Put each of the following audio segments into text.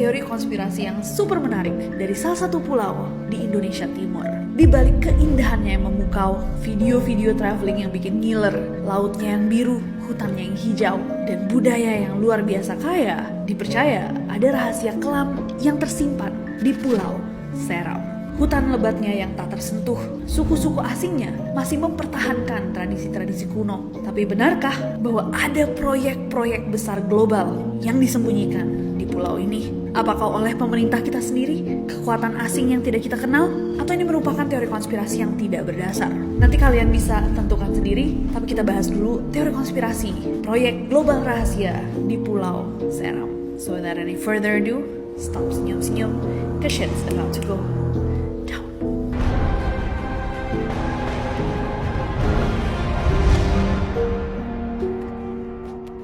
teori konspirasi yang super menarik dari salah satu pulau di Indonesia Timur. Di balik keindahannya yang memukau, video-video traveling yang bikin ngiler, lautnya yang biru, hutannya yang hijau, dan budaya yang luar biasa kaya, dipercaya ada rahasia kelam yang tersimpan di Pulau Seram. Hutan lebatnya yang tak tersentuh, suku-suku asingnya masih mempertahankan tradisi-tradisi kuno. Tapi benarkah bahwa ada proyek-proyek besar global yang disembunyikan di pulau ini? Apakah oleh pemerintah kita sendiri, kekuatan asing yang tidak kita kenal, atau ini merupakan teori konspirasi yang tidak berdasar? Nanti kalian bisa tentukan sendiri, tapi kita bahas dulu teori konspirasi, proyek global rahasia di Pulau Seram. So without any further ado, stop senyum-senyum, cause shit's about to go.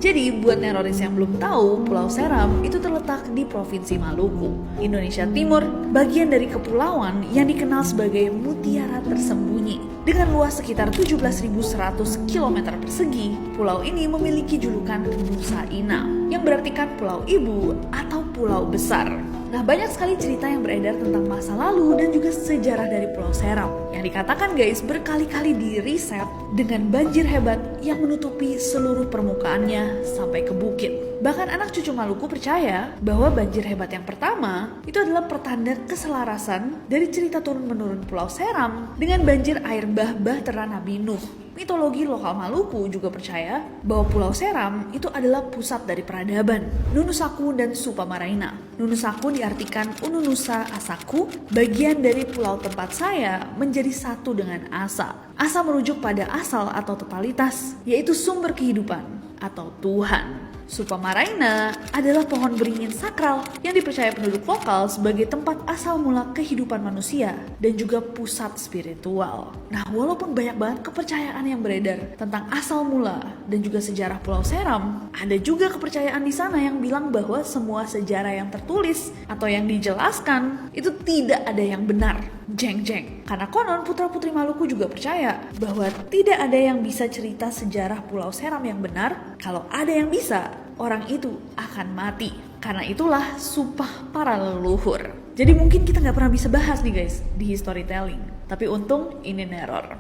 Jadi buat neroris yang belum tahu, Pulau Seram itu terletak di Provinsi Maluku, Indonesia Timur, bagian dari kepulauan yang dikenal sebagai mutiara tersembunyi. Dengan luas sekitar 17.100 km persegi, pulau ini memiliki julukan Nusa Ina, yang berartikan pulau ibu atau pulau besar. Nah, banyak sekali cerita yang beredar tentang masa lalu dan juga sejarah dari Pulau Seram. Yang dikatakan guys, berkali-kali diriset dengan banjir hebat yang menutupi seluruh permukaannya sampai ke bukit. Bahkan anak cucu Maluku percaya bahwa banjir hebat yang pertama itu adalah pertanda keselarasan dari cerita turun-menurun Pulau Seram dengan banjir air bah-bahtera Nabi Nuh. Mitologi lokal Maluku juga percaya bahwa Pulau Seram itu adalah pusat dari peradaban Nunusaku dan Supamaraina. Nunusaku diartikan Ununusa Asaku, bagian dari pulau tempat saya menjadi satu dengan asa. Asa merujuk pada asal atau totalitas, yaitu sumber kehidupan atau Tuhan. Supamaraina adalah pohon beringin sakral yang dipercaya penduduk lokal sebagai tempat asal mula kehidupan manusia dan juga pusat spiritual. Nah, walaupun banyak banget kepercayaan yang beredar tentang asal mula dan juga sejarah Pulau Seram, ada juga kepercayaan di sana yang bilang bahwa semua sejarah yang tertulis atau yang dijelaskan itu tidak ada yang benar. Jeng-jeng. Karena konon putra-putri Maluku juga percaya bahwa tidak ada yang bisa cerita sejarah Pulau Seram yang benar. Kalau ada yang bisa, orang itu akan mati. Karena itulah sumpah para leluhur. Jadi mungkin kita nggak pernah bisa bahas nih guys di storytelling. Tapi untung ini neror.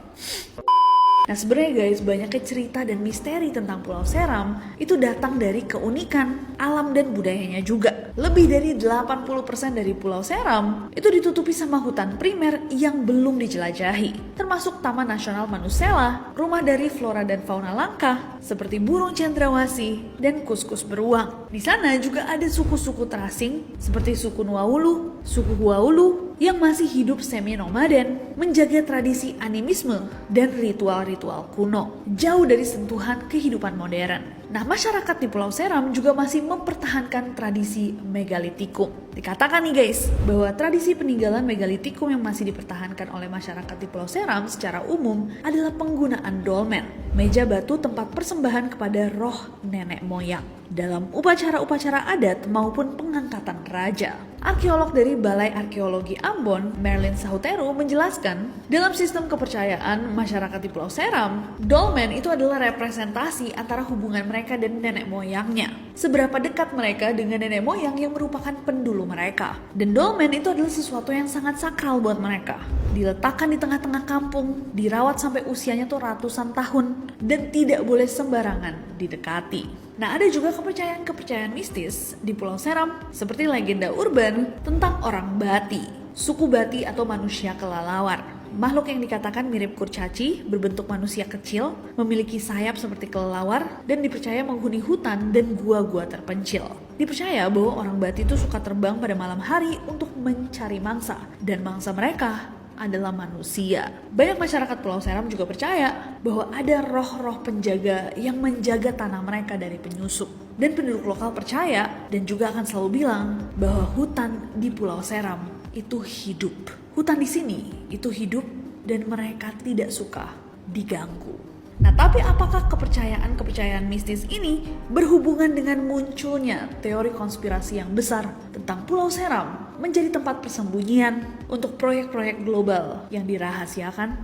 Nah sebenarnya guys, banyaknya cerita dan misteri tentang Pulau Seram itu datang dari keunikan alam dan budayanya juga. Lebih dari 80% dari Pulau Seram itu ditutupi sama hutan primer yang belum dijelajahi, termasuk Taman Nasional Manusela, rumah dari flora dan fauna langka seperti burung cendrawasih dan kuskus beruang. Di sana juga ada suku-suku terasing seperti suku Nuaulu, suku Huaulu yang masih hidup semi-nomaden, menjaga tradisi animisme dan ritual-ritual kuno, jauh dari sentuhan kehidupan modern. Nah, masyarakat di Pulau Seram juga masih mempertahankan tradisi megalitikum. Dikatakan nih guys, bahwa tradisi peninggalan megalitikum yang masih dipertahankan oleh masyarakat di Pulau Seram secara umum adalah penggunaan dolmen, meja batu tempat persembahan kepada roh nenek moyang, dalam upacara-upacara adat maupun pengangkatan raja. Arkeolog dari Balai Arkeologi Ambon, Merlin Sahuteru menjelaskan, dalam sistem kepercayaan masyarakat di Pulau Seram, dolmen itu adalah representasi antara hubungan mereka dan nenek moyangnya. Seberapa dekat mereka dengan nenek moyang yang merupakan pendulu mereka. Dan dolmen itu adalah sesuatu yang sangat sakral buat mereka. Diletakkan di tengah-tengah kampung, dirawat sampai usianya tuh ratusan tahun, dan tidak boleh sembarangan didekati. Nah, ada juga kepercayaan-kepercayaan mistis di Pulau Seram, seperti legenda urban tentang orang Bati, suku Bati atau manusia kelelawar. Makhluk yang dikatakan mirip kurcaci, berbentuk manusia kecil, memiliki sayap seperti kelelawar, dan dipercaya menghuni hutan dan gua-gua terpencil. Dipercaya bahwa orang Bati itu suka terbang pada malam hari untuk mencari mangsa, dan mangsa mereka adalah manusia. Banyak masyarakat Pulau Seram juga percaya bahwa ada roh-roh penjaga yang menjaga tanah mereka dari penyusup. Dan penduduk lokal percaya dan juga akan selalu bilang bahwa hutan di Pulau Seram itu hidup. Hutan di sini itu hidup dan mereka tidak suka diganggu. Nah, tapi apakah kepercayaan-kepercayaan mistis ini berhubungan dengan munculnya teori konspirasi yang besar tentang Pulau Seram menjadi tempat persembunyian untuk proyek-proyek global yang dirahasiakan?